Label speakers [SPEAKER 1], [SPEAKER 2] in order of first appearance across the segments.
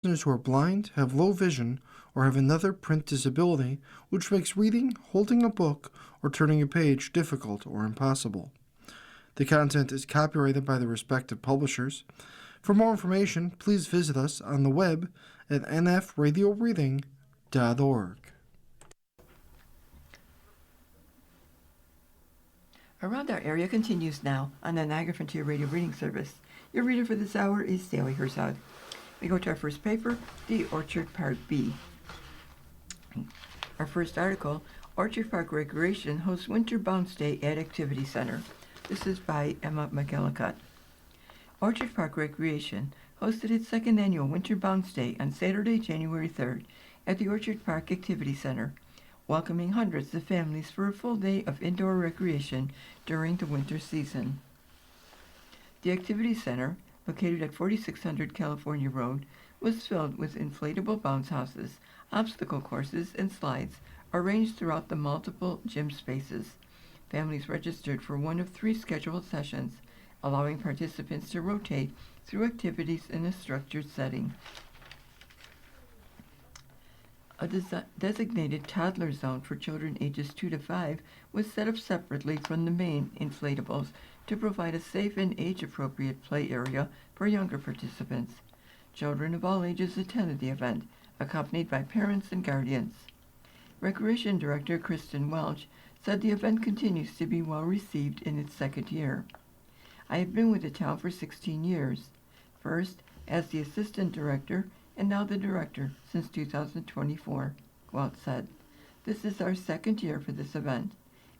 [SPEAKER 1] Listeners who are blind, have low vision, or have another print disability, which makes reading, holding a book, or turning a page difficult or impossible. The content is copyrighted by the respective publishers. For more information, please visit us on the web at nfradioreading.org.
[SPEAKER 2] Around Our Area continues now on the Niagara Frontier Radio Reading Service. Your reader for this hour is Sally Herzog. We go to our first paper, the Orchard Park Bee. Our first article, Orchard Park Recreation hosts Winter Bounce Day at Activity Center. This is by Emma McGillicuddy. Orchard Park Recreation hosted its second annual Winter Bounce Day on Saturday, January 3rd at the Orchard Park Activity Center, welcoming hundreds of families for a full day of indoor recreation during the winter season. The Activity Center, located at 4600 California Road, was filled with inflatable bounce houses, obstacle courses, and slides arranged throughout the multiple gym spaces. Families registered for one of 3 scheduled sessions, allowing participants to rotate through activities in a structured setting. A designated toddler zone for children ages 2 to 5 was set up separately from the main inflatables to provide a safe and age-appropriate play area for younger participants. Children of all ages attended the event, accompanied by parents and guardians. Recreation Director Kristen Welch said the event continues to be well received in its second year. I have been with the town for 16 years, first as the assistant director and now the director since 2024, Welch said. This is our second year for this event,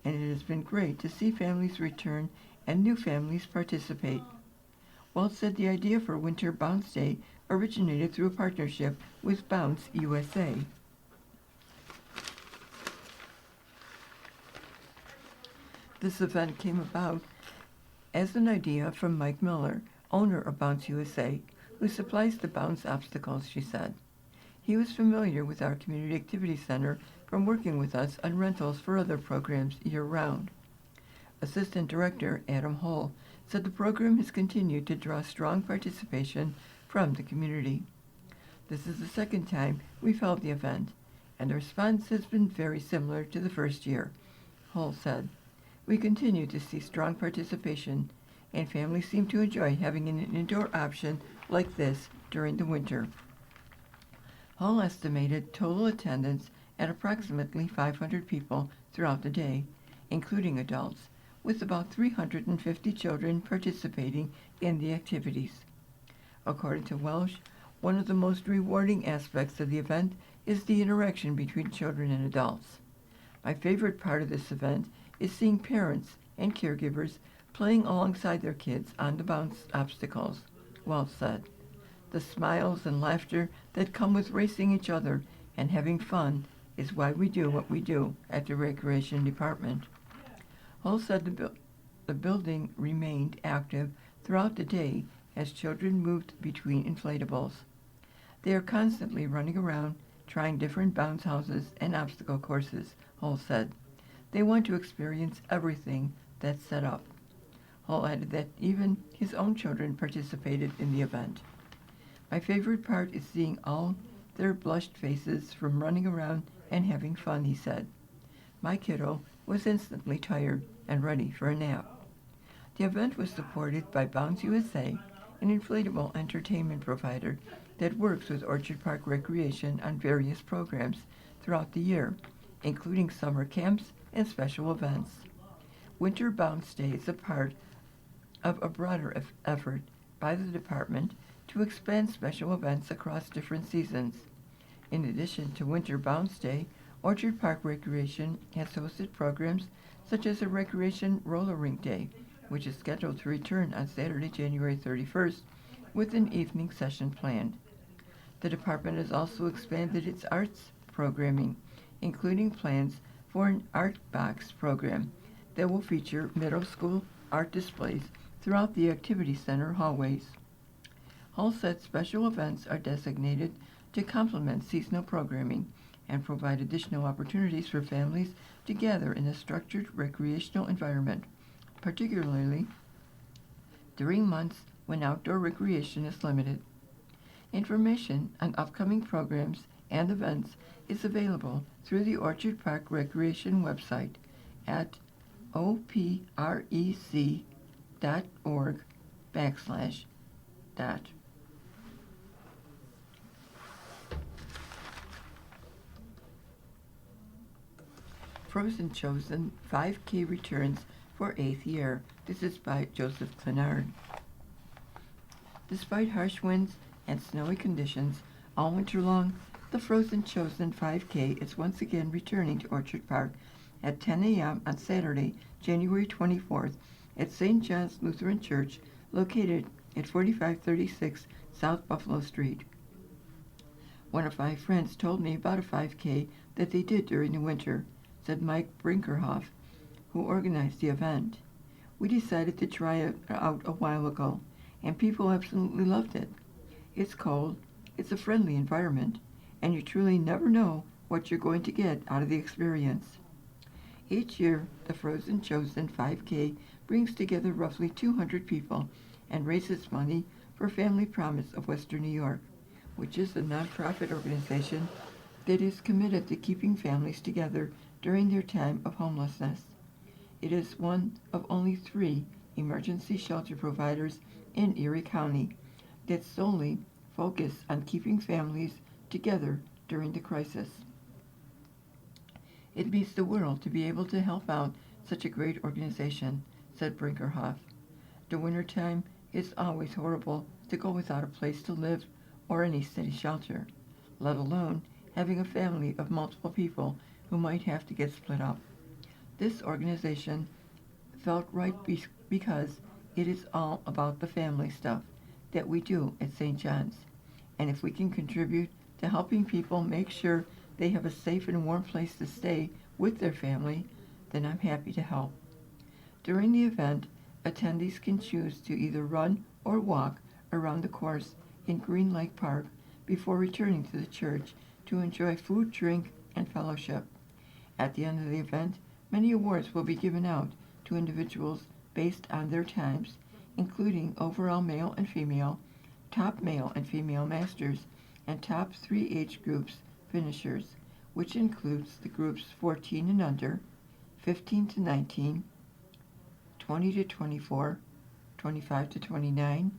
[SPEAKER 2] and it has been great to see families return and new families participate. Welch said the idea for Winter Bounce Day originated through a partnership with Bounce USA. This event came about as an idea from Mike Miller, owner of Bounce USA, who supplies the bounce obstacles, she said. He was familiar with our community activity center from working with us on rentals for other programs year-round. Assistant Director Adam Hull said the program has continued to draw strong participation from the community. This is the second time we've held the event, and the response has been very similar to the first year, Hull said. We continue to see strong participation, and families seem to enjoy having an indoor option like this during the winter. Hull estimated total attendance at approximately 500 people throughout the day, including adults, with about 350 children participating in the activities. According to Welsh, one of the most rewarding aspects of the event is the interaction between children and adults. My favorite part of this event is seeing parents and caregivers playing alongside their kids on the bounce obstacles, Welch said. The smiles and laughter that come with racing each other and having fun is why we do what we do at the Recreation Department. Hull said the building remained active throughout the day as children moved between inflatables. They are constantly running around, trying different bounce houses and obstacle courses, Hull said. They want to experience everything that's set up. Hull added that even his own children participated in the event. My favorite part is seeing all their blushed faces from running around and having fun, he said. My kiddo was instantly tired and ready for a nap. The event was supported by Bounce USA, an inflatable entertainment provider that works with Orchard Park Recreation on various programs throughout the year, including summer camps and special events. Winter Bounce Day is a part of a broader effort by the department to expand special events across different seasons. In addition to Winter Bounce Day, Orchard Park Recreation has hosted programs such as a Recreation Roller Rink Day, which is scheduled to return on Saturday, January 31st, with an evening session planned. The department has also expanded its arts programming, including plans for an Art Box program that will feature middle school art displays throughout the Activity Center hallways. Hull said special events are designated to complement seasonal programming and provide additional opportunities for families to gather in a structured recreational environment, particularly during months when outdoor recreation is limited. Information on upcoming programs and events is available through the Orchard Park Recreation website at oprec.org/dot. Frozen Chosen 5K returns for 8th year. This is by Joseph Clenard. Despite harsh winds and snowy conditions all winter long, the Frozen Chosen 5K is once again returning to Orchard Park at 10 a.m. on Saturday, January 24th at St. John's Lutheran Church, located at 4536 South Buffalo Street. One of my friends told me about a 5K that they did during the winter, said Mike Brinkerhoff, who organized the event. We decided to try it out a while ago, and people absolutely loved it. It's cold, it's a friendly environment, and you truly never know what you're going to get out of the experience. Each year, the Frozen Chosen 5K brings together roughly 200 people and raises money for Family Promise of Western New York, which is a nonprofit organization that is committed to keeping families together during their time of homelessness. It is one of only 3 emergency shelter providers in Erie County that solely focus on keeping families together during the crisis. It means the world to be able to help out such a great organization, said Brinkerhoff. The wintertime is always horrible to go without a place to live or any steady shelter, let alone having a family of multiple people who might have to get split up. This organization felt right because it is all about the family stuff that we do at St. John's. And if we can contribute to helping people make sure they have a safe and warm place to stay with their family, then I'm happy to help. During the event, attendees can choose to either run or walk around the course in Green Lake Park before returning to the church to enjoy food, drink, and fellowship. At the end of the event, many awards will be given out to individuals based on their times, including overall male and female, top male and female masters, and top 3 age groups finishers, which includes the groups 14 and under, 15 to 19, 20 to 24, 25 to 29,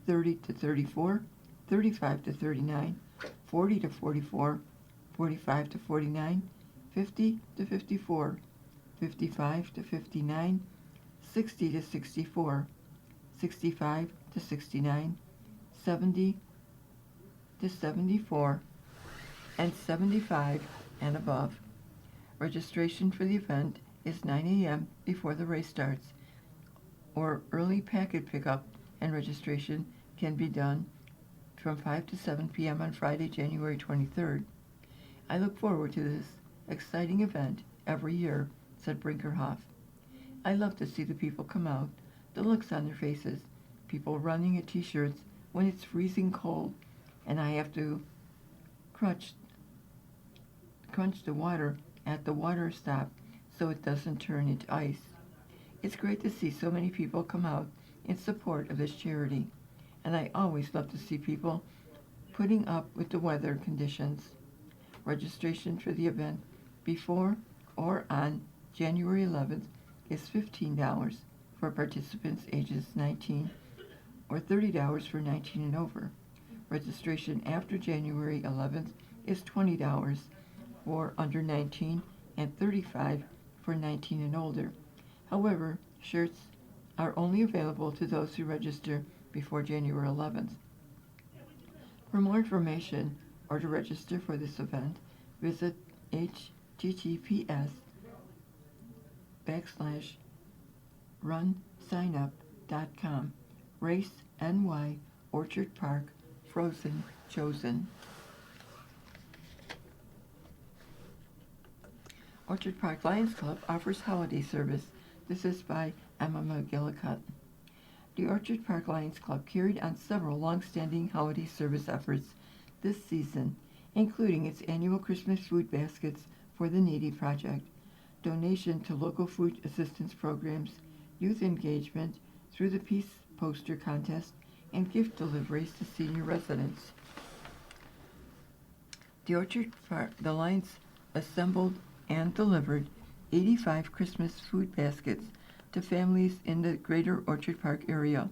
[SPEAKER 2] 30 to 34, 35 to 39, 40 to 44, 45 to 49, 50 to 54, 55 to 59, 60 to 64, 65 to 69, 70 to 74, and 75 and above. Registration for the event is 9 a.m. before the race starts, or early packet pickup and registration can be done from 5 to 7 p.m. on Friday, January 23rd. I look forward to this exciting event every year, said Brinkerhoff. I love to see the people come out, the looks on their faces, people running in t-shirts when it's freezing cold and I have to crunch the water at the water stop so it doesn't turn into ice. It's great to see so many people come out in support of this charity, and I always love to see people putting up with the weather conditions. Registration for the event before or on January 11th is $15 for participants ages 19 or $30 for 19 and over. Registration after January 11th is $20 for under 19 and $35 for 19 and older. However, shirts are only available to those who register before January 11th. For more information or to register for this event, visit https://runsignup.com. Race NY Orchard Park Frozen Chosen. Orchard Park Lions Club offers holiday service. This is by Emma McGillicuddy. The Orchard Park Lions Club carried on several long-standing holiday service efforts this season, including its annual Christmas food baskets for the Needy Project, donation to local food assistance programs, youth engagement through the Peace Poster Contest, and gift deliveries to senior residents. The Lions assembled and delivered 85 Christmas food baskets to families in the greater Orchard Park area,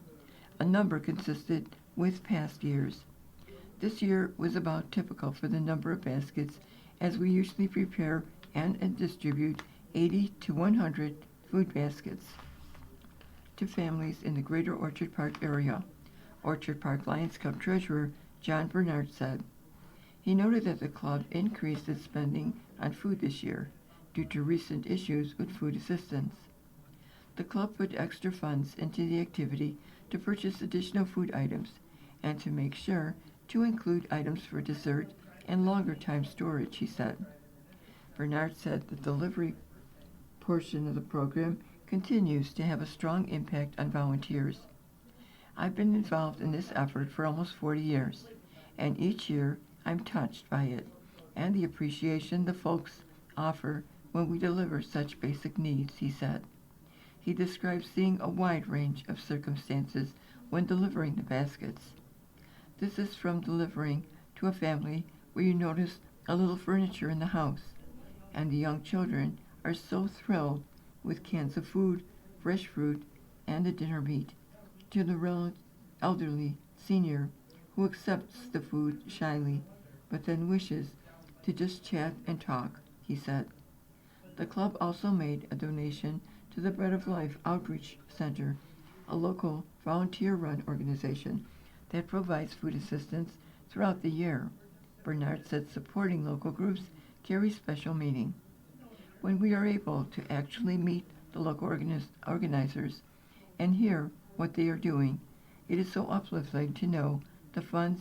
[SPEAKER 2] a number consistent with past years. This year was about typical for the number of baskets, as we usually prepare and distribute 80 to 100 food baskets to families in the greater Orchard Park area, Orchard Park Lions Club treasurer John Bernard said. He noted that the club increased its spending on food this year due to recent issues with food assistance. The club put extra funds into the activity to purchase additional food items and to make sure to include items for dessert and longer time storage, he said. Bernard said the delivery portion of the program continues to have a strong impact on volunteers. I've been involved in this effort for almost 40 years, and each year I'm touched by it and the appreciation the folks offer when we deliver such basic needs, he said. He described seeing a wide range of circumstances when delivering the baskets. This is from delivering to a family where you notice a little furniture in the house, and the young children are so thrilled with cans of food, fresh fruit, and a dinner meat, to the elderly senior who accepts the food shyly, but then wishes to just chat and talk, he said. The club also made a donation to the Bread of Life Outreach Center, a local volunteer-run organization that provides food assistance throughout the year. Bernard said supporting local groups carries special meaning. When we are able to actually meet the local organizers and hear what they are doing, it is so uplifting to know the funds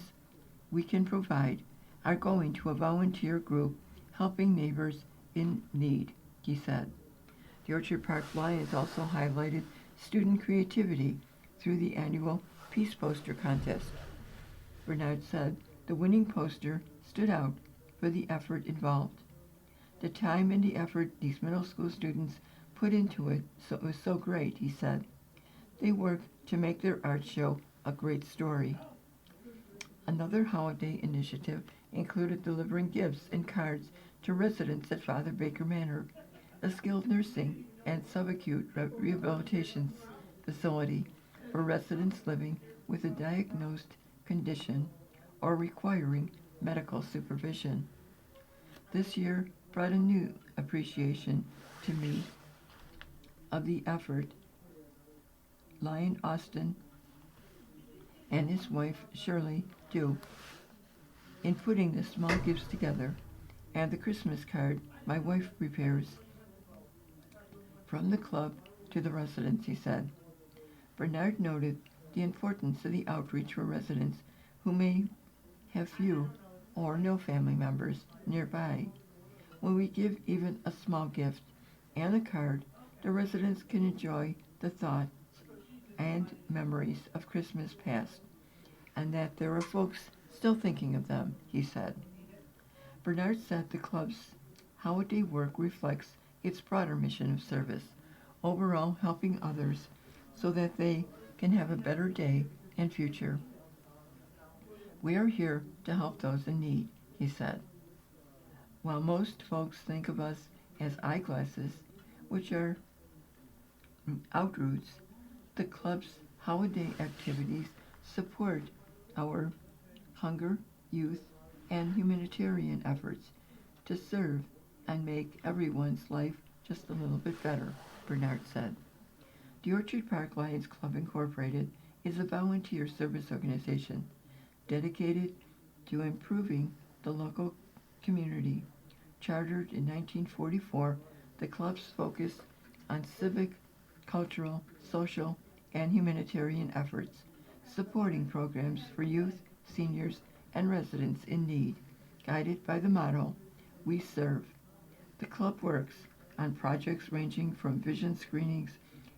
[SPEAKER 2] we can provide are going to a volunteer group helping neighbors in need, he said. The Orchard Park Lions also highlighted student creativity through the annual Peace Poster Contest. Bernard said the winning poster stood out for the effort involved. The time and the effort these middle school students put into it was so great, he said. They worked to make their art show a great story. Another holiday initiative included delivering gifts and cards to residents at Father Baker Manor, a skilled nursing and subacute rehabilitation facility for residents living with a diagnosed condition or requiring medical supervision. This year brought a new appreciation to me of the effort Lion Austin and his wife Shirley do in putting the small gifts together, and the Christmas card my wife prepares from the club to the residents, he said. Bernard noted the importance of the outreach for residents who may have few or no family members nearby. When we give even a small gift and a card, the residents can enjoy the thoughts and memories of Christmas past, and that there are folks still thinking of them, he said. Bernard said the club's holiday work reflects its broader mission of service, overall helping others so that they can have a better day and future. We are here to help those in need, he said. While most folks think of us as eyeglasses, which are outroots, the club's holiday activities support our hunger, youth, and humanitarian efforts to serve and make everyone's life just a little bit better, Bernard said. The Orchard Park Lions Club Incorporated is a volunteer service organization dedicated to improving the local community. Chartered in 1944, the club's focus on civic, cultural, social, and humanitarian efforts, supporting programs for youth, seniors, and residents in need, guided by the motto, "We serve." The club works on projects ranging from vision screenings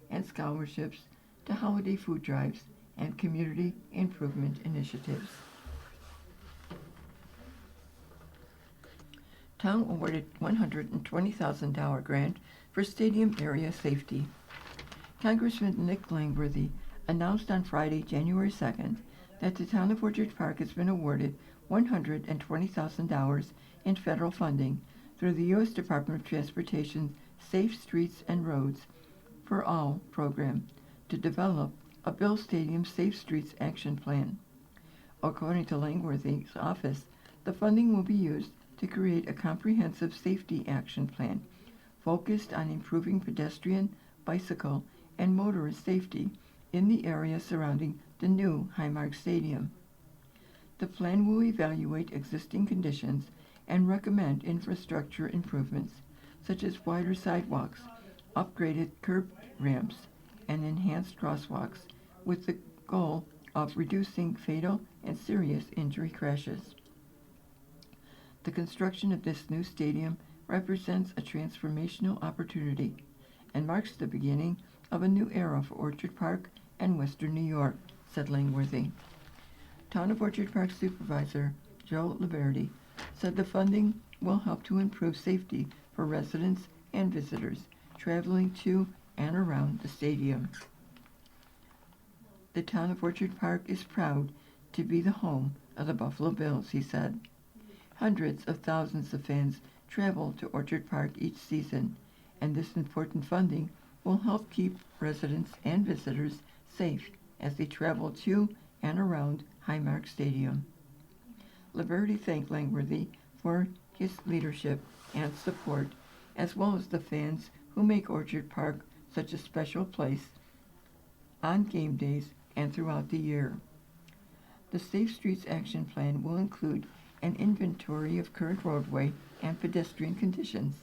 [SPEAKER 2] and scholarships to holiday food drives and community improvement initiatives. Town awarded $120,000 grant for stadium area safety. Congressman Nick Langworthy announced on Friday, January 2nd, that the town of Orchard Park has been awarded $120,000 in federal funding through the U.S. Department of Transportation's Safe Streets and Roads for All program to develop a Bill Stadium Safe Streets Action Plan. According to Langworthy's office, the funding will be used to create a comprehensive safety action plan focused on improving pedestrian, bicycle, and motorist safety in the area surrounding the new Highmark Stadium. The plan will evaluate existing conditions and recommend infrastructure improvements, such as wider sidewalks, upgraded curb ramps, and enhanced crosswalks, with the goal of reducing fatal and serious injury crashes. The construction of this new stadium represents a transformational opportunity and marks the beginning of a new era for Orchard Park and Western New York, said Langworthy. Town of Orchard Park Supervisor Joe Liberty said the funding will help to improve safety for residents and visitors traveling to and around the stadium. The town of Orchard Park is proud to be the home of the Buffalo Bills, he said. Hundreds of thousands of fans travel to Orchard Park each season, and this important funding will help keep residents and visitors safe as they travel to and around Highmark Stadium. Liberty thanked Langworthy for his leadership and support, as well as the fans who make Orchard Park such a special place on game days and throughout the year. The Safe Streets Action Plan will include an inventory of current roadway and pedestrian conditions,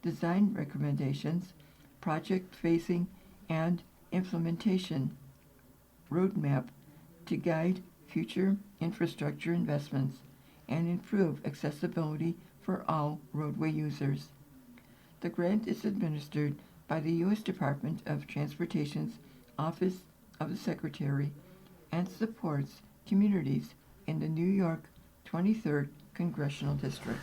[SPEAKER 2] design recommendations, project phasing, and implementation roadmap to guide future infrastructure investments and improve accessibility for all roadway users. The grant is administered by the U.S. Department of Transportation's Office of the Secretary and supports communities in the New York 23rd Congressional District.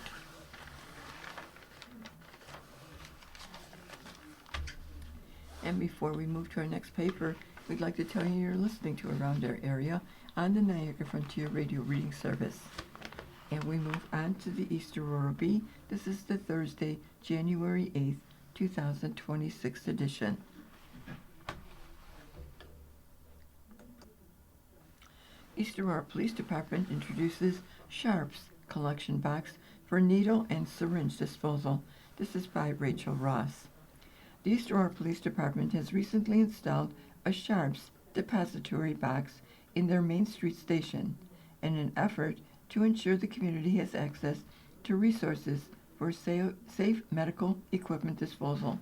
[SPEAKER 2] And before we move to our next paper, we'd like to tell you you're listening to Around Our Area on the Niagara Frontier Radio Reading Service. And we move on to the East Aurora Bee. This is the Thursday, January 8th, 2026 edition. East Aurora Police Department introduces Sharps collection box for needle and syringe disposal. This is by Rachel Ross. The East Aurora Police Department has recently installed a Sharps depository box in their Main Street station in an effort to ensure the community has access to resources for safe medical equipment disposal.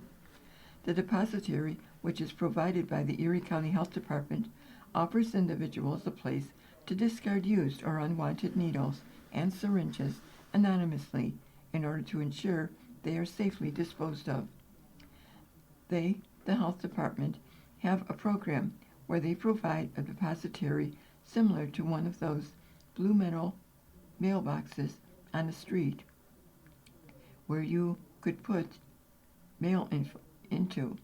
[SPEAKER 2] The depository, which is provided by the Erie County Health Department, offers individuals a place to discard used or unwanted needles and syringes anonymously in order to ensure they are safely disposed of. They, the Health Department, have a program where they provide a depository similar to one of those blue metal mailboxes on the street where you could put mail into,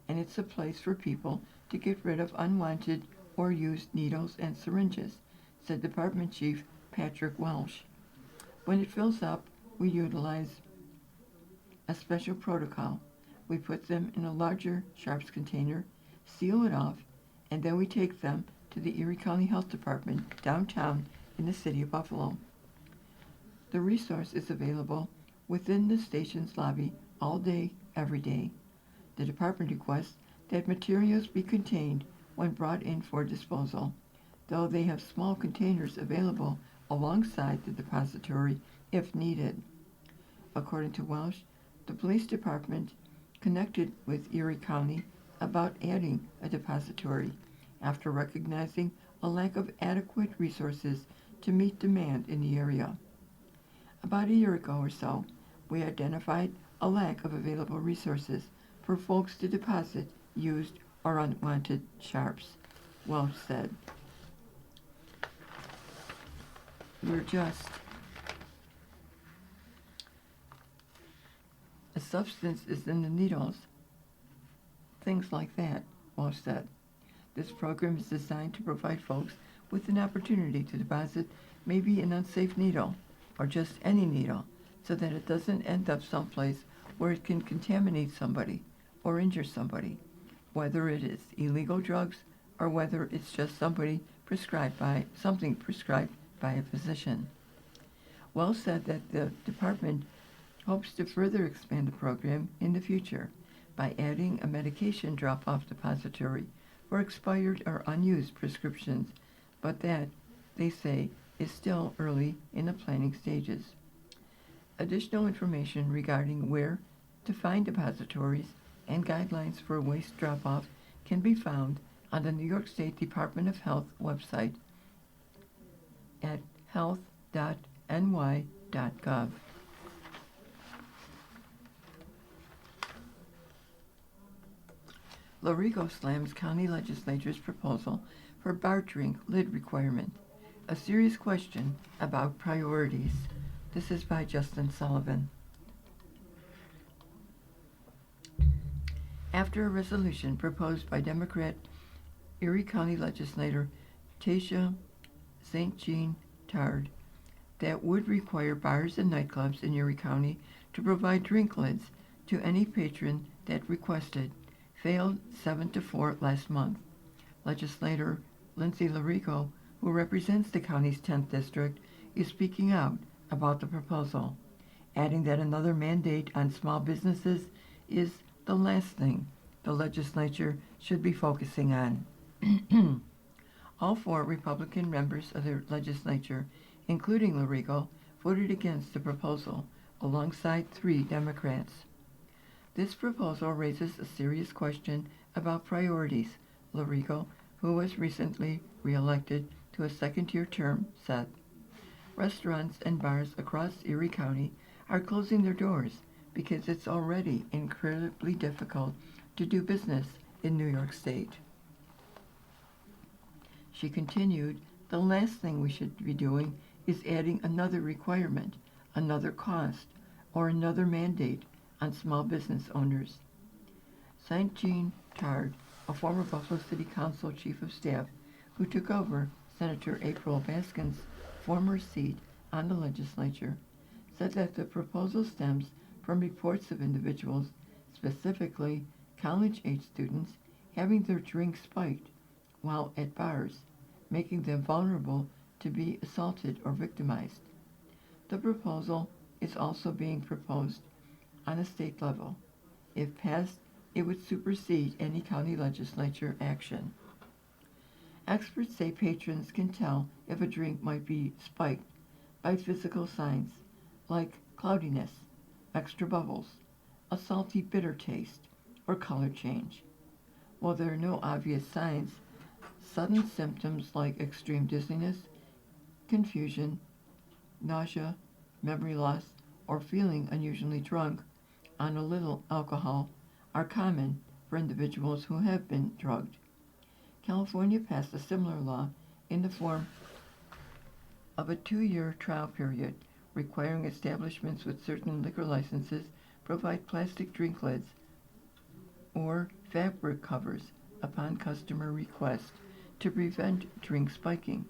[SPEAKER 2] and it's a place for people to get rid of unwanted or used needles and syringes, said Department Chief Patrick Welsh. When it fills up, we utilize a special protocol. We put them in a larger Sharps container, seal it off, and then we take them to the Erie County Health Department downtown in the city of Buffalo. The resource is available within the station's lobby all day, every day. The department requests that materials be contained when brought in for disposal, though they have small containers available alongside the depository if needed. According to Welsh, the police department connected with Erie County about adding a depository after recognizing a lack of adequate resources to meet demand in the area. About a year ago or so, we identified a lack of available resources for folks to deposit used or unwanted Sharps, Welsh said. We're just a substance is in the needles, things like that, Welsh said. This program is designed to provide folks with an opportunity to deposit maybe an unsafe needle, or just any needle, so that it doesn't end up someplace where it can contaminate somebody or injure somebody, whether it is illegal drugs or whether it's just something prescribed by a physician. Wells said that the department hopes to further expand the program in the future by adding a medication drop-off depository for expired or unused prescriptions, but that, they say, is still early in the planning stages. Additional information regarding where to find depositories and guidelines for waste drop-off can be found on the New York State Department of Health website at health.ny.gov. Lorigo slams county legislature's proposal for bar drink lid requirement, a serious question about priorities. This is by Justin Sullivan. After a resolution proposed by Democrat Erie County legislator Tasha St. Jean Tard that would require bars and nightclubs in Erie County to provide drink lids to any patron that requested, failed 7-4 last month. Legislator Lindsay Lorigo, who represents the county's 10th district, is speaking out about the proposal, adding that another mandate on small businesses is the last thing the legislature should be focusing on. All 4 Republican members of the legislature, including Lorigo, voted against the proposal, alongside 3 Democrats. This proposal raises a serious question about priorities, Lorigo, who was recently re-elected to a second-year term, said. Restaurants and bars across Erie County are closing their doors because it's already incredibly difficult to do business in New York State. She continued, the last thing we should be doing is adding another requirement, another cost, or another mandate on small business owners. St. Jean Tard, a former Buffalo City Council Chief of Staff who took over Senator April Baskin's former seat on the legislature, said that the proposal stems from reports of individuals, specifically college-age students, having their drinks spiked while at bars, making them vulnerable to be assaulted or victimized. The proposal is also being proposed on a state level. If passed, it would supersede any county legislature action. Experts say patrons can tell if a drink might be spiked by physical signs like cloudiness, extra bubbles, a salty bitter taste, or color change. While there are no obvious signs, sudden symptoms like extreme dizziness, confusion, nausea, memory loss, or feeling unusually drunk on a little alcohol are common for individuals who have been drugged. California passed a similar law in the form of a 2-year trial period requiring establishments with certain liquor licenses provide plastic drink lids or fabric covers upon customer request to prevent drink spiking.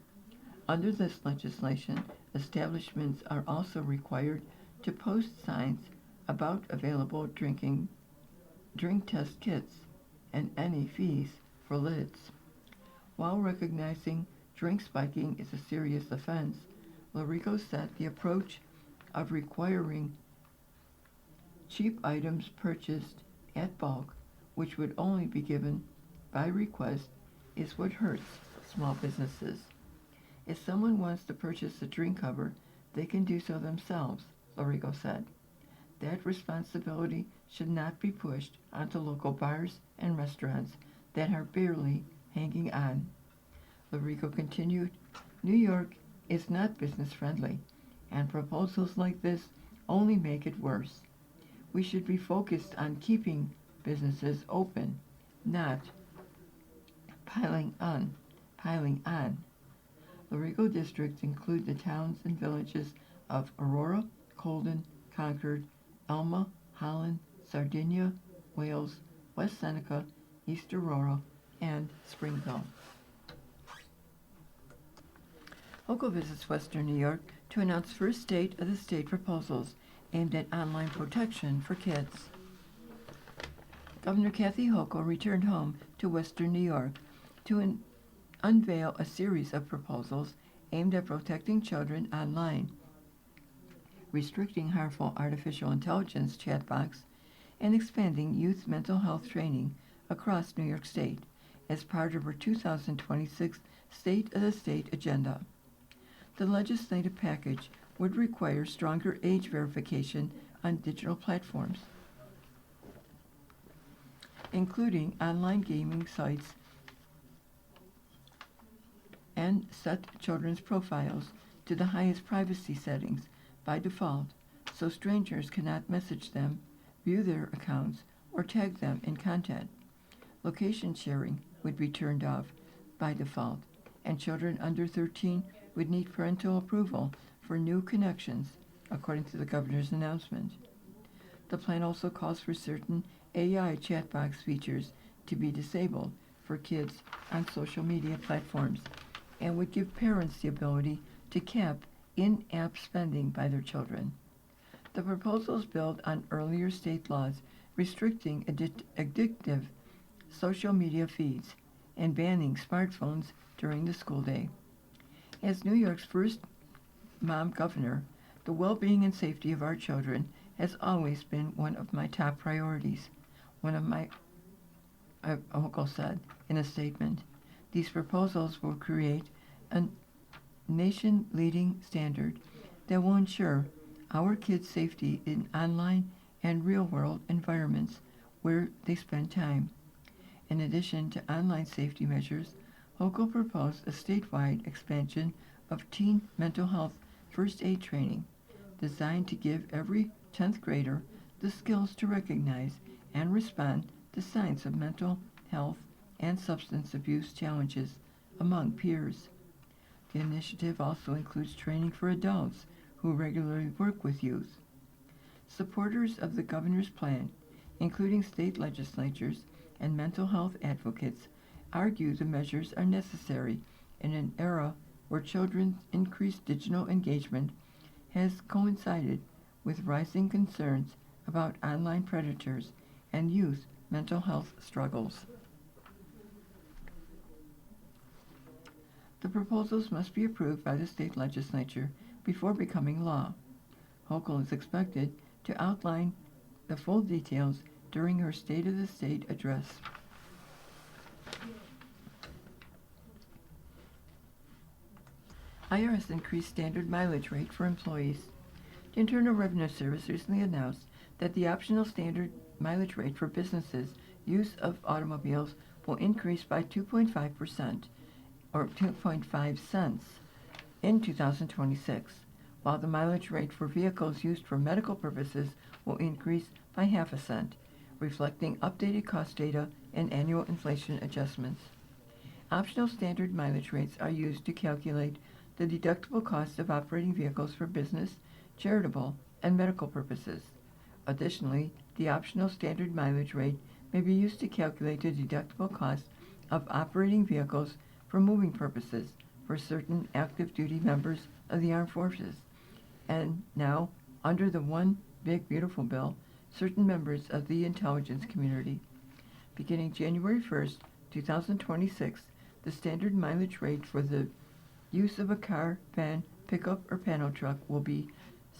[SPEAKER 2] Under this legislation, establishments are also required to post signs about available drink test kits and any fees for lids. While recognizing drink spiking is a serious offense, Lorigo said the approach of requiring cheap items purchased at bulk, which would only be given by request, is what hurts small businesses. If someone wants to purchase a drink cover, they can do so themselves, Lorigo said. That responsibility should not be pushed onto local bars and restaurants that are barely hanging on. Lorigo continued, New York is not business friendly, and proposals like this only make it worse. We should be focused on keeping businesses open, not piling on. Lorigo districts include the towns and villages of Aurora, Colden, Concord, Elma, Holland, Sardinia, Wales, West Seneca, East Aurora, and Springville. Hochul visits Western New York to announce first state of the state proposals aimed at online protection for kids. Governor Kathy Hochul returned home to Western New York to unveil a series of proposals aimed at protecting children online, restricting harmful artificial intelligence chatbots, and expanding youth mental health training across New York State as part of her 2026 State of the State agenda. The legislative package would require stronger age verification on digital platforms, including online gaming sites, and set children's profiles to the highest privacy settings by default so strangers cannot message them, view their accounts, or tag them in content. Location sharing would be turned off by default, and children under 13 would need parental approval for new connections, according to the governor's announcement. The plan also calls for certain AI chatbox features to be disabled for kids on social media platforms and would give parents the ability to cap in-app spending by their children. The proposals build on earlier state laws restricting addictive social media feeds and banning smartphones during the school day. As New York's first mom governor, the well-being and safety of our children has always been one of my top priorities, Hochul said in a statement. These proposals will create a nation-leading standard that will ensure our kids' safety in online and real-world environments where they spend time. In addition to online safety measures, Hochul proposed a statewide expansion of teen mental health first aid training designed to give every 10th grader the skills to recognize and respond to signs of mental health and substance abuse challenges among peers. The initiative also includes training for adults who regularly work with youth. Supporters of the governor's plan, including state legislatures and mental health advocates, argue the measures are necessary in an era where children's increased digital engagement has coincided with rising concerns about online predators and youth mental health struggles. The proposals must be approved by the state legislature before becoming law. Hochul is expected to outline the full details during her State of the State address. IRS increased standard mileage rate for employees. The Internal Revenue Service recently announced that the optional standard mileage rate for businesses' use of automobiles will increase by 2.5%, or 2.5 cents, in 2026, while the mileage rate for vehicles used for medical purposes will increase by half a cent, reflecting updated cost data and annual inflation adjustments. Optional standard mileage rates are used to calculate the deductible cost of operating vehicles for business, charitable, and medical purposes. Additionally, the optional standard mileage rate may be used to calculate the deductible cost of operating vehicles for moving purposes for certain active duty members of the armed forces, and now, under the One Big Beautiful Bill, certain members of the intelligence community. Beginning January 1st, 2026, the standard mileage rate for the use of a car, van, pickup, or panel truck will be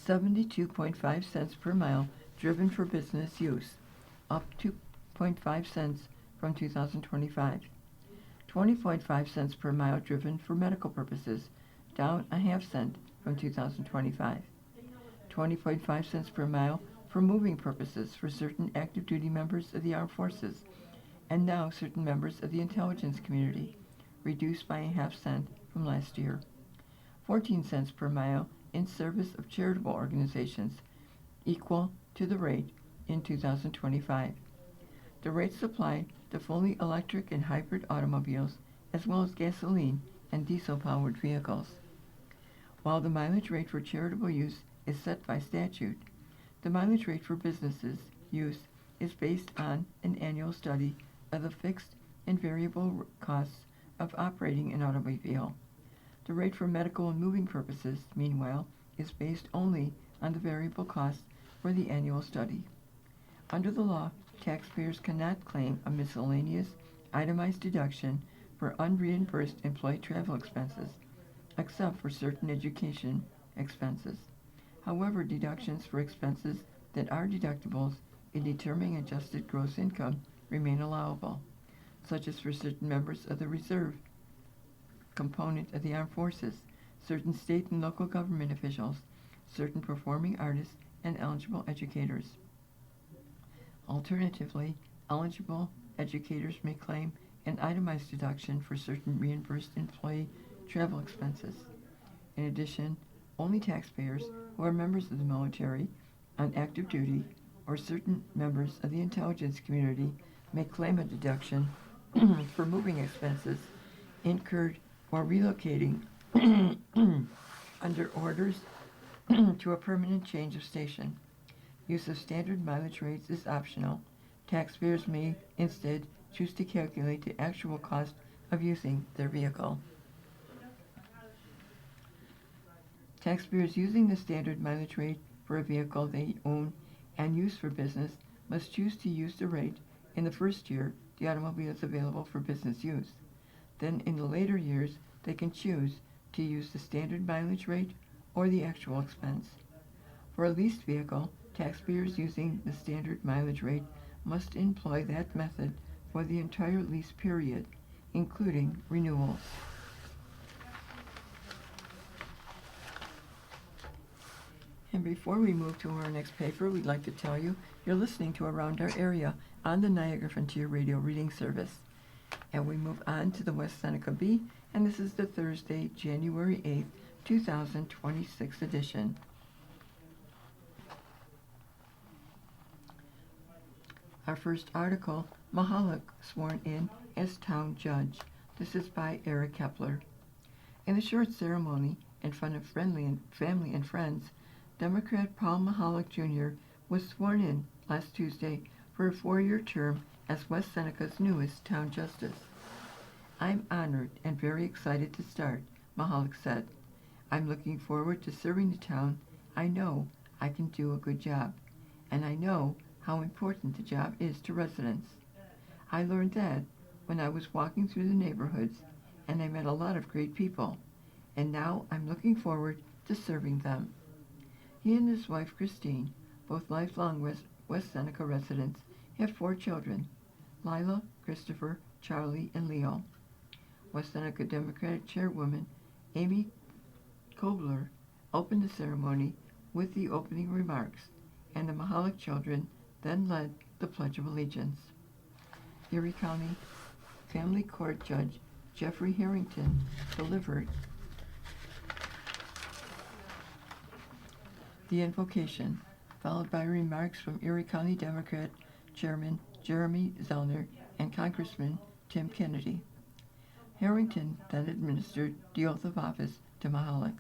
[SPEAKER 2] 72.5 cents per mile driven for business use, up 2.5 cents from 2025. 20.5 cents per mile driven for medical purposes, down a half cent from 2025. 20.5 cents per mile for moving purposes for certain active duty members of the armed forces, and now certain members of the intelligence community, reduced by a half cent from last year. 14 cents per mile in service of charitable organizations, equal to the rate in 2025. The rates apply to fully electric and hybrid automobiles, as well as gasoline and diesel-powered vehicles. While the mileage rate for charitable use is set by statute, the mileage rate for businesses' use is based on an annual study of the fixed and variable costs of operating an automobile. The rate for medical and moving purposes, meanwhile, is based only on the variable cost for the annual study. Under the law, taxpayers cannot claim a miscellaneous itemized deduction for unreimbursed employee travel expenses, except for certain education expenses. However, deductions for expenses that are deductibles in determining adjusted gross income remain allowable, such as for certain members of the reserve component of the armed forces, certain state and local government officials, certain performing artists, and eligible educators. Alternatively, eligible educators may claim an itemized deduction for certain reimbursed employee travel expenses. In addition, only taxpayers who are members of the military on active duty or certain members of the intelligence community may claim a deduction for moving expenses incurred while relocating under orders to a permanent change of station. Use of standard mileage rates is optional. Taxpayers may instead choose to calculate the actual cost of using their vehicle. Taxpayers using the standard mileage rate for a vehicle they own and use for business must choose to use the rate in the first year the automobile is available for business use. Then in the later years, they can choose to use the standard mileage rate or the actual expense. For a leased vehicle, taxpayers using the standard mileage rate must employ that method for the entire lease period, including renewals. And before we move to our next paper, we'd like to tell you you're listening to Around Our Area on the Niagara Frontier Radio Reading Service. And we move on to the West Seneca Bee, and this is the Thursday, January 8th, 2026 edition. Our first article, Mahalik sworn in as town judge. This is by Eric Kepler. In a short ceremony in front of family and friends, Democrat Paul Mahalik Jr. was sworn in last Tuesday for a 4-year term as West Seneca's newest town justice. I'm honored and very excited to start, Mahalik said. I'm looking forward to serving the town. I know I can do a good job, and I know how important the job is to residents. I learned that when I was walking through the neighborhoods, and I met a lot of great people, and now I'm looking forward to serving them. He and his wife, Christine, both lifelong West Seneca residents, have 4 children, Lila, Christopher, Charlie, and Leo. West Seneca Democratic Chairwoman Amy Kobler opened the ceremony with the opening remarks, and the Mahalik children then led the Pledge of Allegiance. Erie County Family Court Judge Jeffrey Harrington delivered the invocation, followed by remarks from Erie County Democrat Chairman Jeremy Zellner and Congressman Tim Kennedy. Harrington then administered the oath of office to Mahalik.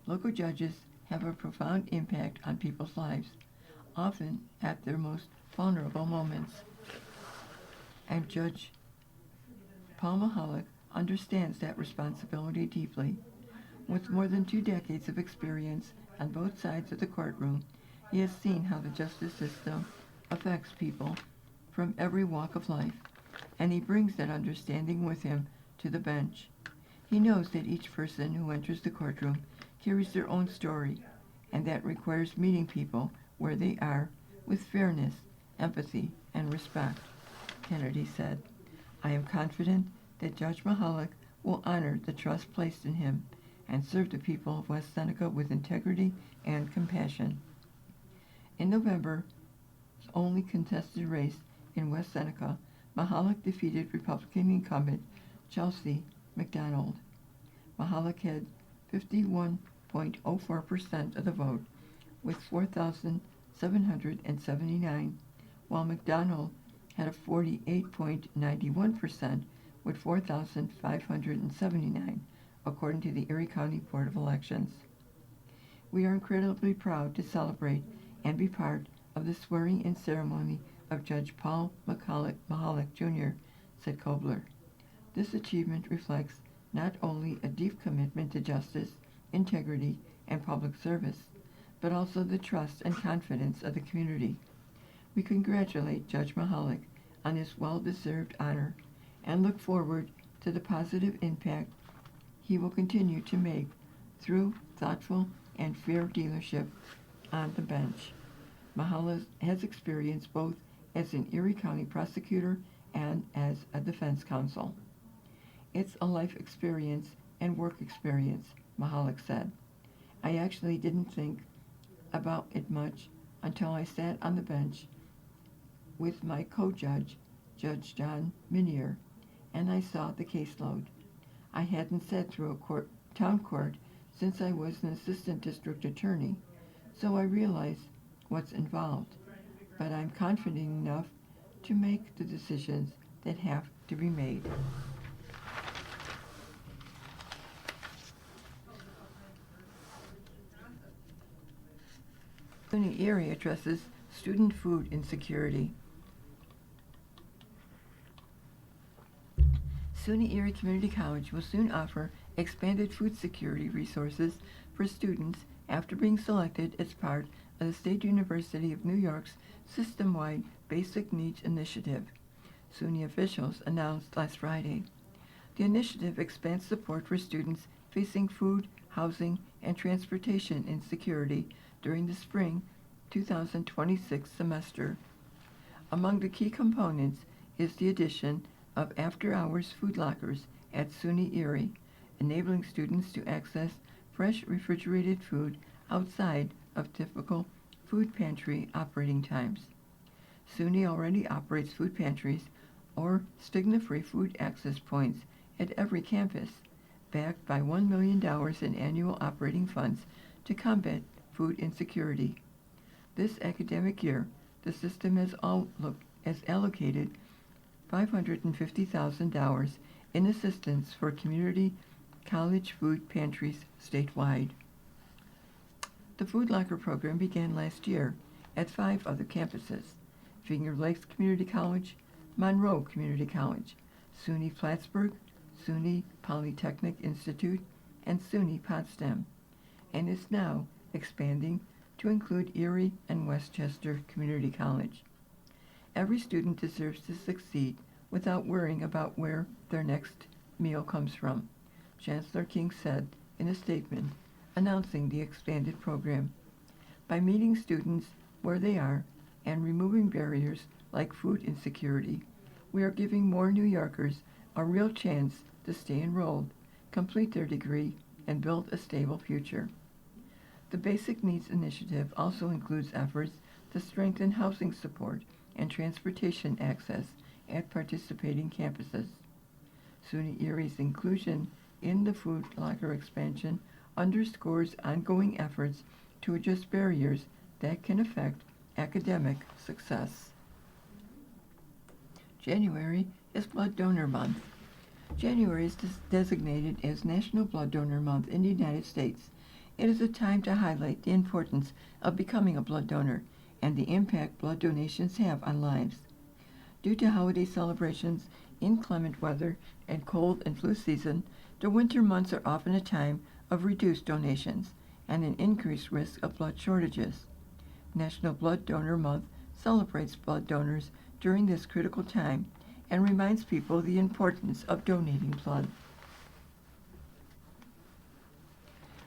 [SPEAKER 2] Local judges have a profound impact on people's lives, often at their most vulnerable moments. And Judge Paul Mahalik understands that responsibility deeply. With more than 2 decades of experience on both sides of the courtroom, he has seen how the justice system affects people from every walk of life, and he brings that understanding with him to the bench. He knows that each person who enters the courtroom carries their own story, and that requires meeting people where they are with fairness, empathy, and respect. Kennedy said, I am confident that Judge Mahalik will honor the trust placed in him and serve the people of West Seneca with integrity and compassion. In November's only contested race in West Seneca, Mahalik defeated Republican incumbent Chelsea McDonald. Mahalik had 51.04% of the vote with 4,779, while McDonald had a 48.91% with 4,579, according to the Erie County Board of Elections. We are incredibly proud to celebrate and be part of the swearing-in ceremony of Judge Paul Mahalik Jr., said Kobler. This achievement reflects not only a deep commitment to justice, integrity, and public service, but also the trust and confidence of the community. We congratulate Judge Mahalik on his well-deserved honor and look forward to the positive impact he will continue to make through thoughtful and fair dealership on the bench. Mahalik has experience both as an Erie County prosecutor and as a defense counsel. It's a life experience and work experience, Mahalik said. I actually didn't think about it much until I sat on the bench with my co-judge, Judge John Minier, and I saw the caseload. I hadn't sat through a town court since I was an assistant district attorney, so I realize what's involved, but I'm confident enough to make the decisions that have to be made. SUNY Erie addresses student food insecurity. SUNY Erie Community College will soon offer expanded food security resources for students after being selected as part of the State University of New York's system-wide Basic Needs Initiative, SUNY officials announced last Friday. The initiative expands support for students facing food, housing, and transportation insecurity during the spring 2026 semester. Among the key components is the addition of after-hours food lockers at SUNY Erie, enabling students to access fresh refrigerated food outside of typical food pantry operating times. SUNY already operates food pantries or stigma-free food access points at every campus, backed by $1 million in annual operating funds to combat food insecurity. This academic year, the system has allocated $550,000 in assistance for community college food pantries statewide. The Food Locker program began last year at 5 other campuses: Finger Lakes Community College, Monroe Community College, SUNY Plattsburgh, SUNY Polytechnic Institute, and SUNY Potsdam, and is now expanding to include Erie and Westchester Community College. Every student deserves to succeed without worrying about where their next meal comes from, Chancellor King said in a statement announcing the expanded program. By meeting students where they are and removing barriers like food insecurity, we are giving more New Yorkers a real chance to stay enrolled, complete their degree, and build a stable future. The Basic Needs Initiative also includes efforts to strengthen housing support and transportation access at participating campuses. SUNY Erie's inclusion in the Food Locker expansion underscores ongoing efforts to address barriers that can affect academic success. January is Blood Donor Month. January is designated as National Blood Donor Month in the United States. It is a time to highlight the importance of becoming a blood donor and the impact blood donations have on lives. Due to holiday celebrations, inclement weather, and cold and flu season, the winter months are often a time of reduced donations and an increased risk of blood shortages. National Blood Donor Month celebrates blood donors during this critical time and reminds people the importance of donating blood.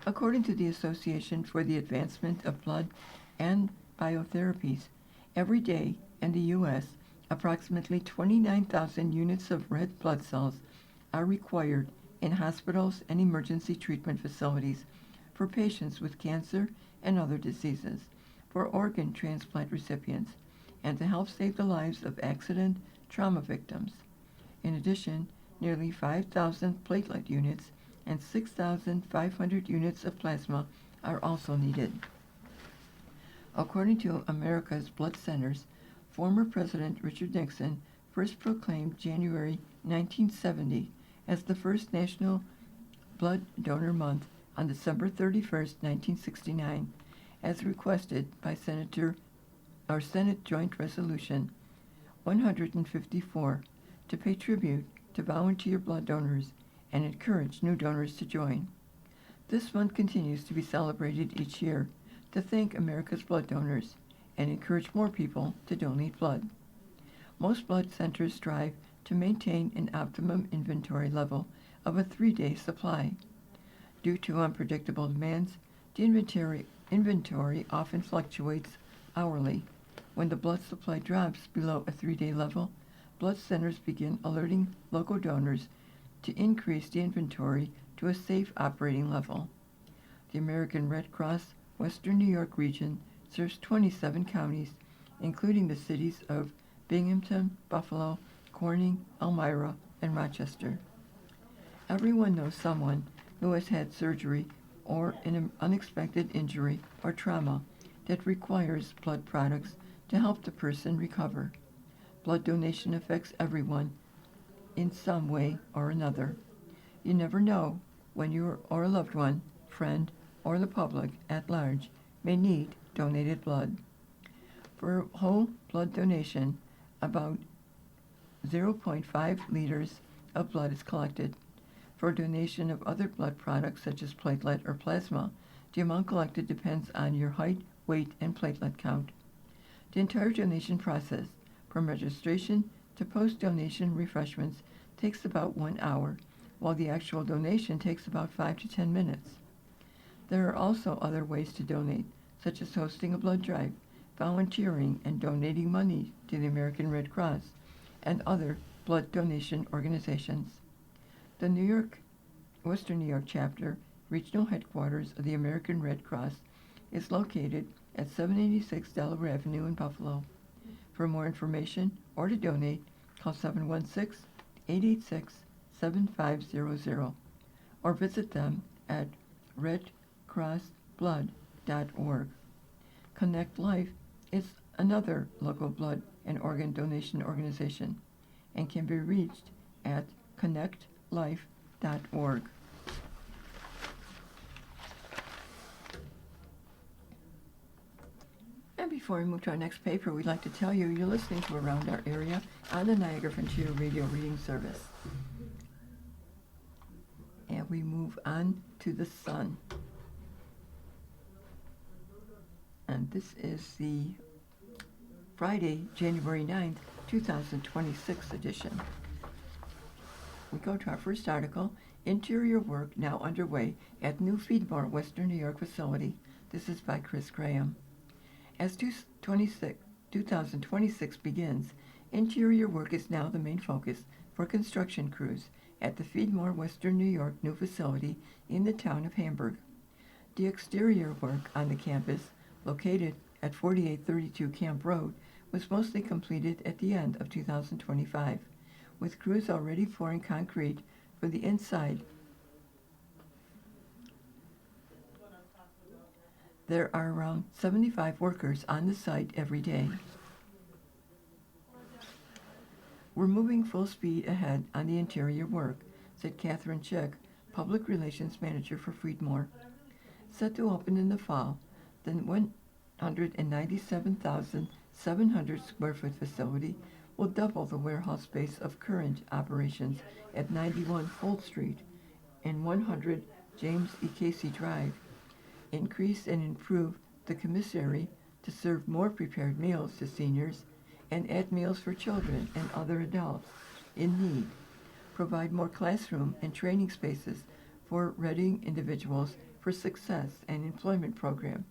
[SPEAKER 2] According to the Association for the Advancement of Blood and Biotherapies, every day in the U.S., approximately 29,000 units of red blood cells are required in hospitals and emergency treatment facilities for patients with cancer and other diseases, for organ transplant recipients, and to help save the lives of accident trauma victims. In addition, nearly 5,000 platelet units and 6,500 units of plasma are also needed. According to America's Blood Centers, former President Richard Nixon first proclaimed January 1970 as the first National Blood Donor Month on December 31, 1969, as requested by Senate Joint Resolution 154 to pay tribute to volunteer blood donors and encourage new donors to join. This month continues to be celebrated each year to thank America's blood donors and encourage more people to donate blood. Most blood centers strive to maintain an optimum inventory level of a 3-day supply. Due to unpredictable demands, the inventory often fluctuates hourly. When the blood supply drops below a 3-day level, blood centers begin alerting local donors to increase the inventory to a safe operating level. The American Red Cross Western New York region serves 27 counties, including the cities of Binghamton, Buffalo, Corning, Elmira, and Rochester. Everyone knows someone who has had surgery or an unexpected injury or trauma that requires blood products to help the person recover. Blood donation affects everyone in some way or another. You never know when you or a loved one, friend, or the public at large may need donated blood. For whole blood donation, about 0.5 liters of blood is collected. For donation of other blood products such as platelet or plasma, the amount collected depends on your height, weight, and platelet count. The entire donation process, from registration to post-donation refreshments, takes about 1 hour, while the actual donation takes about 5 to 10 minutes. There are also other ways to donate, such as hosting a blood drive, volunteering, and donating money to the American Red Cross and other blood donation organizations. The Western New York chapter, regional headquarters of the American Red Cross, is located at 786 Delaware Avenue in Buffalo. For more information or to donate, call 716-886-7500 or visit them at redcrossblood.org. Connect Life is another local blood and organ donation organization and can be reached at connectlife.org. And before we move to our next paper, we'd like to tell you you're listening to Around Our Area on the Niagara Frontier Radio Reading Service. And we move on to the Sun. And this is the Friday, January 9th, 2026 edition. We go to our first article, Interior Work Now Underway at New Feedmore, Western New York Facility. This is by Chris Graham. As 2026 begins, interior work is now the main focus for construction crews at the Feedmore, Western New York new facility in the town of Hamburg. The exterior work on the campus, located at 4832 Camp Road, was mostly completed at the end of 2025, with crews already pouring concrete for the inside. There are around 75 workers on the site every day. We're moving full speed ahead on the interior work, said Catherine Chick, Public Relations Manager for Feedmore. Set to open in the fall, the 197,700 square foot facility will double the warehouse space of current operations at 91 Fold Street and 100 James E. Casey Drive, increase and improve the commissary to serve more prepared meals to seniors and add meals for children and other adults in need, provide more classroom and training spaces for readying individuals for success and employment program,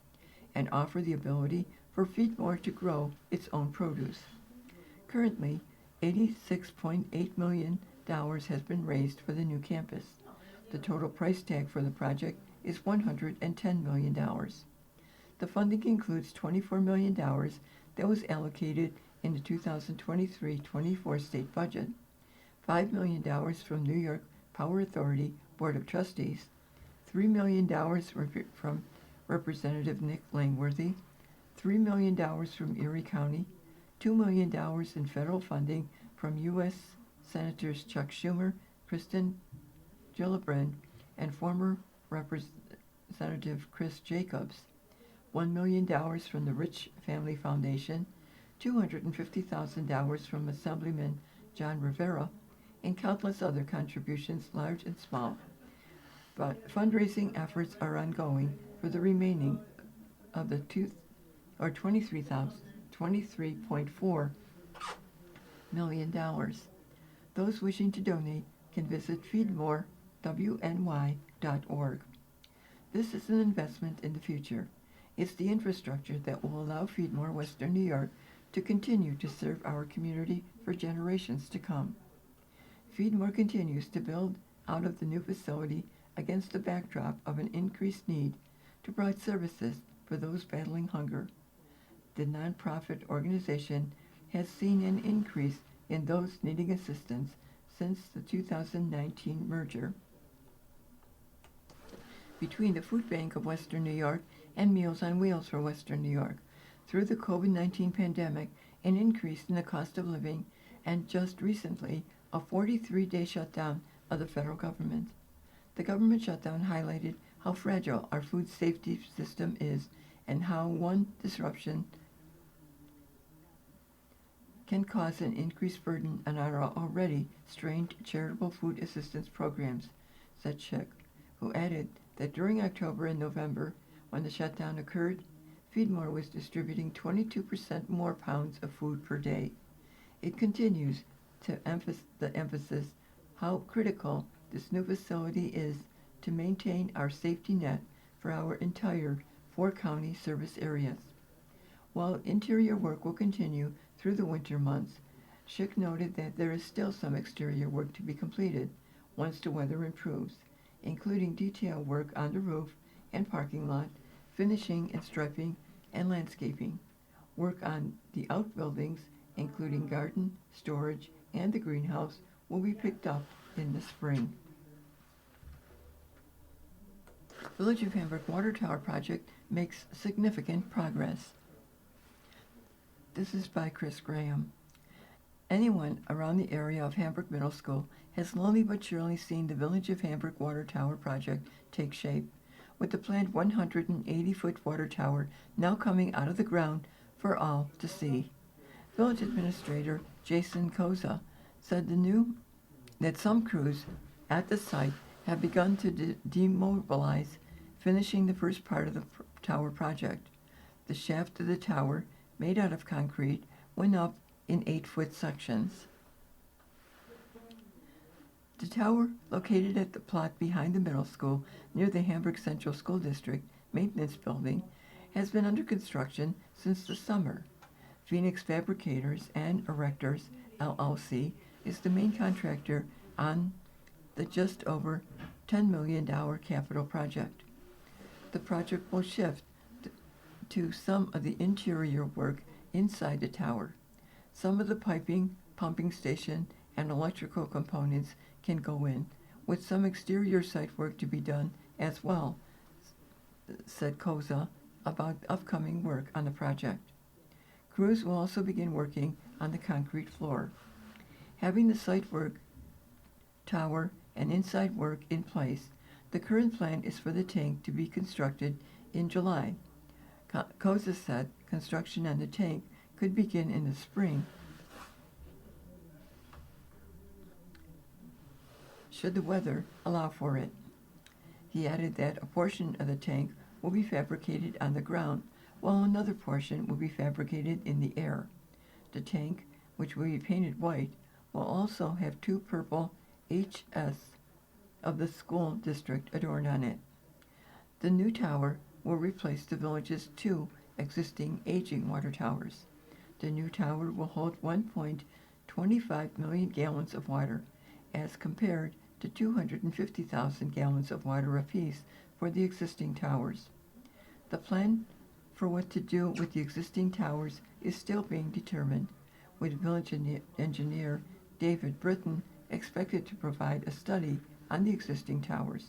[SPEAKER 2] and offer the ability for Feedmore to grow its own produce. Currently, $86.8 million has been raised for the new campus. The total price tag for the project is $110 million. The funding includes $24 million that was allocated in the 2023-24 state budget, $5 million from New York Power Authority Board of Trustees, $3 million from Representative Nick Langworthy, $3 million from Erie County, $2 million in federal funding from U.S. Senators Chuck Schumer, Kristen Gillibrand, and former Representative Chris Jacobs, $1 million from the Rich Family Foundation, $250,000 from Assemblyman John Rivera, and countless other contributions, large and small. But fundraising efforts are ongoing for the remaining of the 23.4 million dollars. Those wishing to donate can visit feedmorewny.org. This is an investment in the future. It's the infrastructure that will allow Feedmore Western New York to continue to serve our community for generations to come. Feedmore continues to build out of the new facility against the backdrop of an increased need to provide services for those battling hunger. The nonprofit organization has seen an increase in those needing assistance since the 2019 merger between the Food Bank of Western New York and Meals on Wheels for Western New York. Through the COVID-19 pandemic, an increase in the cost of living, and just recently, a 43-day shutdown of the federal government. The government shutdown highlighted how fragile our food safety system is and how one disruption can cause an increased burden on our already strained charitable food assistance programs, said Schick, who added that during October and November, when the shutdown occurred, Feedmore was distributing 22% more pounds of food per day. It continues to emphasize how critical this new facility is to maintain our safety net for our entire 4-county service areas. While interior work will continue through the winter months, Schick noted that there is still some exterior work to be completed once the weather improves, including detail work on the roof and parking lot, finishing and striping, and landscaping. Work on the outbuildings, including garden, storage, and the greenhouse, will be picked up in the spring. Village of Hamburg Water Tower project makes significant progress. This is by Chris Graham. Anyone around the area of Hamburg Middle School has slowly but surely seen the Village of Hamburg Water Tower project take shape, with the planned 180-foot water tower now coming out of the ground for all to see. Village Administrator Jason Koza said that some crews at the site have begun to demobilize, finishing the first part of the tower project. The shaft of the tower, made out of concrete, went up in 8-foot sections. The tower, located at the plot behind the middle school near the Hamburg Central School District Maintenance Building, has been under construction since the summer. Phoenix Fabricators and Erectors, LLC, is the main contractor on the just over $10 million capital project. The project will shift to some of the interior work inside the tower. Some of the piping, pumping station, and electrical components can go in, with some exterior site work to be done as well, said Koza about upcoming work on the project. Crews will also begin working on the concrete floor. Having the site work, tower, and inside work in place, the current plan is for the tank to be constructed in July. Koza said construction on the tank could begin in the spring should the weather allow for it. He added that a portion of the tank will be fabricated on the ground, while another portion will be fabricated in the air. The tank, which will be painted white, will also have 2 purple HS of the school district adorned on it. The new tower will replace the village's 2 existing aging water towers. The new tower will hold 1.25 million gallons of water, as compared to 250,000 gallons of water apiece for the existing towers. The plan for what to do with the existing towers is still being determined, with village engineer David Britton expected to provide a study on the existing towers.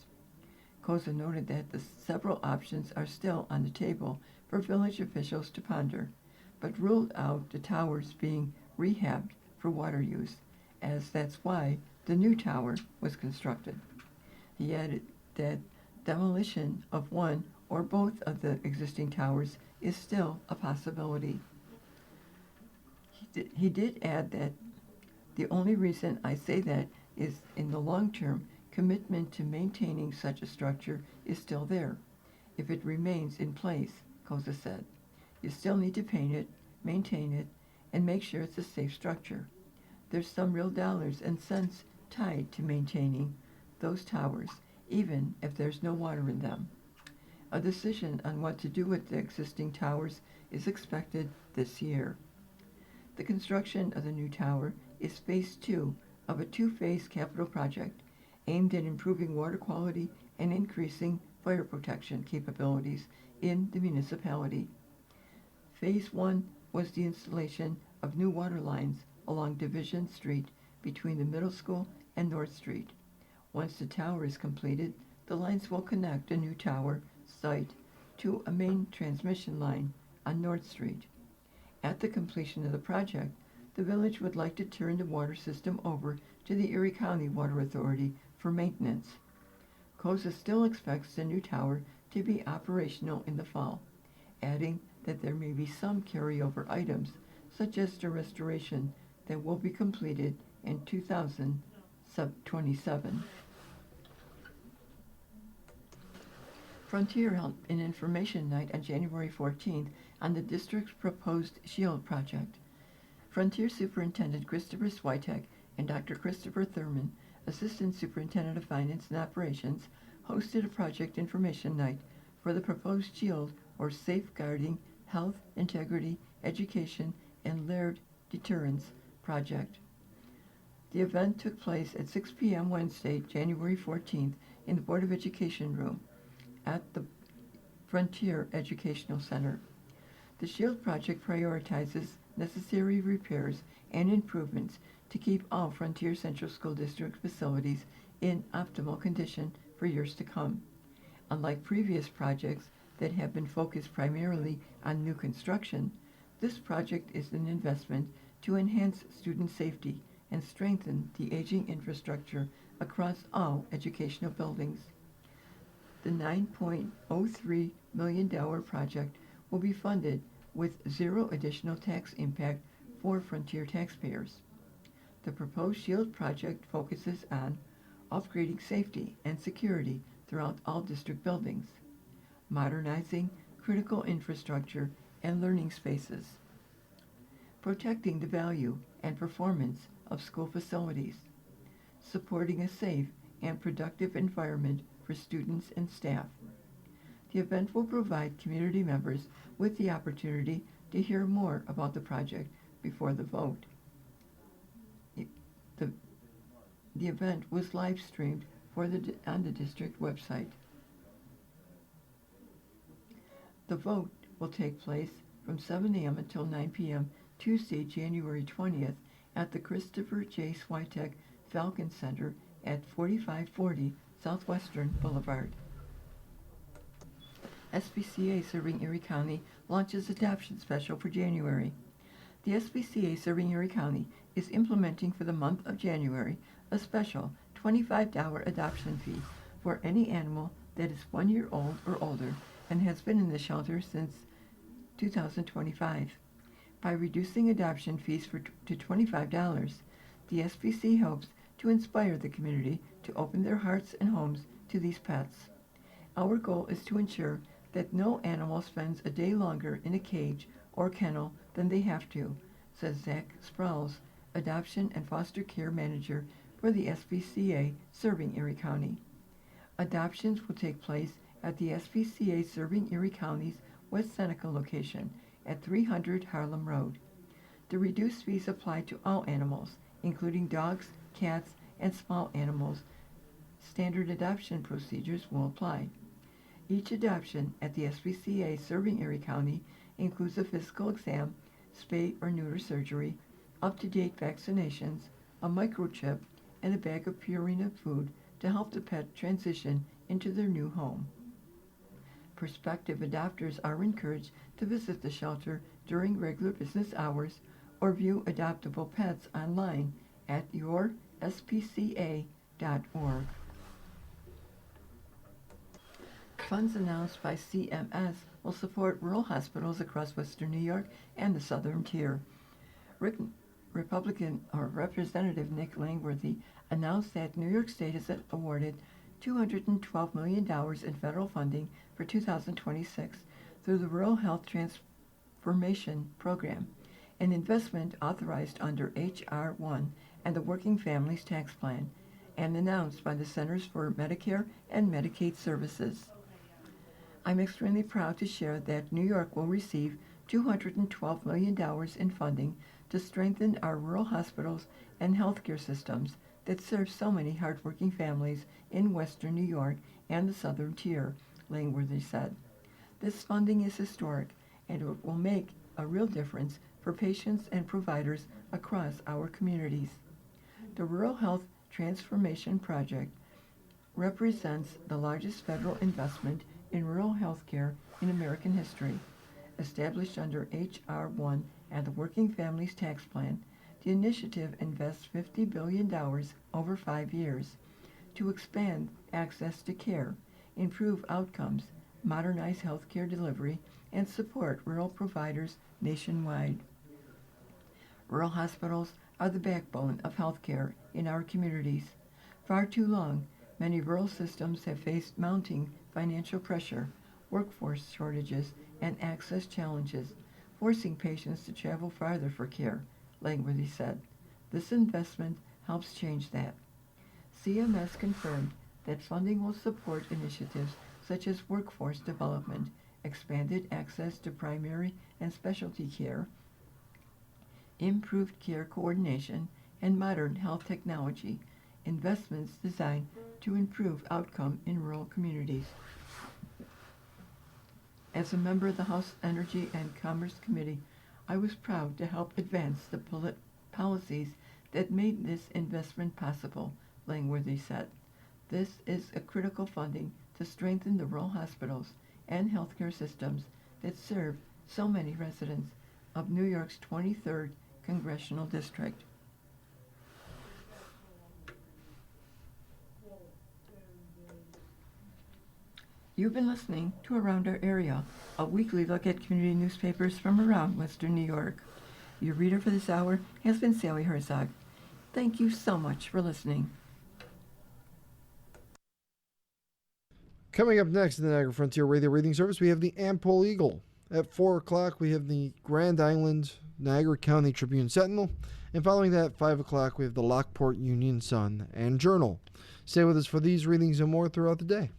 [SPEAKER 2] Koza noted that the several options are still on the table for village officials to ponder, but ruled out the towers being rehabbed for water use, as that's why the new tower was constructed. He added that demolition of one or both of the existing towers is still a possibility. He did add that the only reason I say that is in the long term, commitment to maintaining such a structure is still there. If it remains in place, Koza said, you still need to paint it, maintain it, and make sure it's a safe structure. There's some real dollars and cents tied to maintaining those towers, even if there's no water in them. A decision on what to do with the existing towers is expected this year. The construction of the new tower is phase 2 of a two-phase capital project aimed at improving water quality and increasing fire protection capabilities in the municipality. Phase 1 was the installation of new water lines along Division Street between the middle school and North Street. Once the tower is completed, the lines will connect a new tower site to a main transmission line on North Street. At the completion of the project, the village would like to turn the water system over to the Erie County Water Authority for maintenance. Koza still expects the new tower to be operational in the fall, adding that there may be some carryover items, such as the restoration, that will be completed in 2027. Frontier held an information night on January 14th on the district's proposed SHIELD project. Frontier Superintendent Christopher Switek and Dr. Christopher Thurman, Assistant Superintendent of Finance and Operations, hosted a project information night for the proposed SHIELD, or Safeguarding Health, Integrity, Education, and Laird Deterrence project. The event took place at 6 p.m. Wednesday, January 14th, in the Board of Education room at the Frontier Educational Center. The SHIELD project prioritizes necessary repairs and improvements to keep all Frontier Central School District facilities in optimal condition for years to come. Unlike previous projects that have been focused primarily on new construction, this project is an investment to enhance student safety and strengthen the aging infrastructure across all educational buildings. The $9.03 million project will be funded with zero additional tax impact for Frontier taxpayers. The proposed SHIELD project focuses on upgrading safety and security throughout all district buildings, modernizing critical infrastructure and learning spaces, protecting the value and performance of school facilities, supporting a safe and productive environment for students and staff. The event will provide community members with the opportunity to hear more about the project before the vote. The event was live streamed on the district website. The vote will take place from 7 a.m. until 9 p.m. Tuesday, January 20th at the Christopher J. Switek Falcon Center at 4540 Southwestern Boulevard. SPCA serving Erie County launches adoption special for January. The SPCA serving Erie County is implementing for the month of January a special $25 adoption fee for any animal that is 1 year old or older and has been in the shelter since 2025. By reducing adoption fees to $25, the SPC hopes to inspire the community to open their hearts and homes to these pets. Our goal is to ensure that no animal spends a day longer in a cage or kennel than they have to, says Zach Sprouse, Adoption and Foster Care Manager for the SPCA serving Erie County. Adoptions will take place at the SPCA serving Erie County's West Seneca location at 300 Harlem Road. The reduced fees apply to all animals, including dogs, cats, and small animals. Standard adoption procedures will apply. Each adoption at the SPCA serving Erie County includes a physical exam, spay or neuter surgery, up-to-date vaccinations, a microchip, and a bag of Purina food to help the pet transition into their new home. Prospective adopters are encouraged to visit the shelter during regular business hours or view adoptable pets online at yourspca.org. Funds announced by CMS will support rural hospitals across western New York and the southern tier. Representative Nick Langworthy announced that New York State has awarded $212 million in federal funding for 2026 through the Rural Health Transformation Program, an investment authorized under H.R. 1 and the Working Families Tax Plan, and announced by the Centers for Medicare and Medicaid Services. I'm extremely proud to share that New York will receive $212 million in funding to strengthen our rural hospitals and healthcare systems that serve so many hardworking families in western New York and the southern tier, Langworthy said. This funding is historic, and it will make a real difference for patients and providers across our communities. The Rural Health Transformation Project represents the largest federal investment in rural health care in American history. Established under H.R. 1 and the Working Families Tax Plan, the initiative invests $50 billion over 5 years to expand access to care, improve outcomes, modernize healthcare delivery, and support rural providers nationwide. Rural hospitals are the backbone of healthcare in our communities. Far too long, many rural systems have faced mounting financial pressure, workforce shortages, and access challenges, forcing patients to travel farther for care, Langworthy said. This investment helps change that. CMS confirmed that funding will support initiatives such as workforce development, expanded access to primary and specialty care, improved care coordination, and modern health technology, investments designed to improve outcome in rural communities. As a member of the House Energy and Commerce Committee, I was proud to help advance the policies that made this investment possible, Langworthy said. This is a critical funding to strengthen the rural hospitals and healthcare systems that serve so many residents of New York's 23rd Congressional District. You've been listening to Around Our Area, a weekly look at community newspapers from around Western New York. Your reader for this hour has been Sally Herzog. Thank you so much for listening.
[SPEAKER 1] Coming up next in the Niagara Frontier Radio Reading Service, we have the Ampol Eagle. At 4 o'clock, we have the Grand Island Niagara County Tribune Sentinel. And following that, at 5 o'clock, we have the Lockport Union Sun and Journal. Stay with us for these readings and more throughout the day.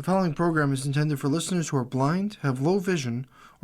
[SPEAKER 1] The following program is intended for listeners who are blind, have low vision,